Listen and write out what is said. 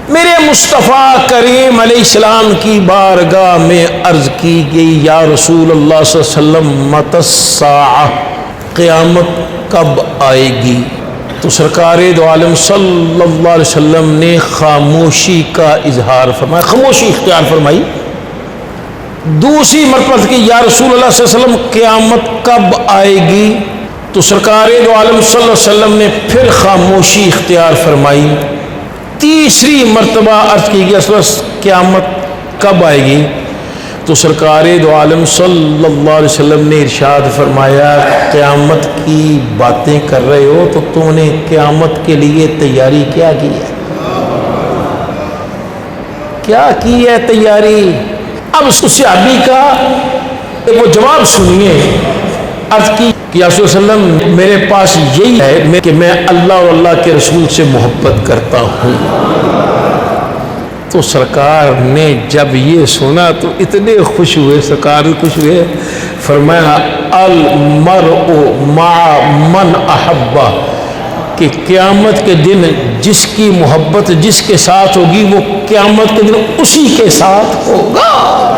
میرے مصطفیٰ کریم علیہ السلام کی بارگاہ میں عرض کی گئی یا رسول اللہ صلی اللہ علیہ وسلم متی الساعہ، قیامت کب آئے گی؟ تو سرکار دو عالم صلی اللہ علیہ وسلم نے خاموشی کا اظہار فرمایا، خاموشی اختیار فرمائی۔ دوسری مرتبہ کہ یا رسول اللہ صلی اللہ علیہ وسلم قیامت کب آئے گی؟ تو سرکار دو عالم صلی اللہ علیہ وسلم نے پھر خاموشی اختیار فرمائی۔ تیسری مرتبہ عرض کی گئی قیامت کب آئے گی؟ تو سرکار دو عالم صلی اللہ علیہ وسلم نے ارشاد فرمایا قیامت کی باتیں کر رہے ہو تو تم نے قیامت کے لیے تیاری کیا کی ہے؟ کیا کی ہے تیاری؟ اب اس صحابی کا وہ جواب سنیے۔ عرض کی کہ یا رسول اللہ علیہ وسلم میرے پاس یہی ہے کہ میں اللہ اور اللہ کے رسول سے محبت کرتا ہوں۔ تو سرکار نے جب یہ سنا تو اتنے خوش ہوئے، سرکار خوش ہوئے، فرمایا المرء مع من احبہ، کہ قیامت کے دن جس کی محبت جس کے ساتھ ہوگی وہ قیامت کے دن اسی کے ساتھ ہوگا۔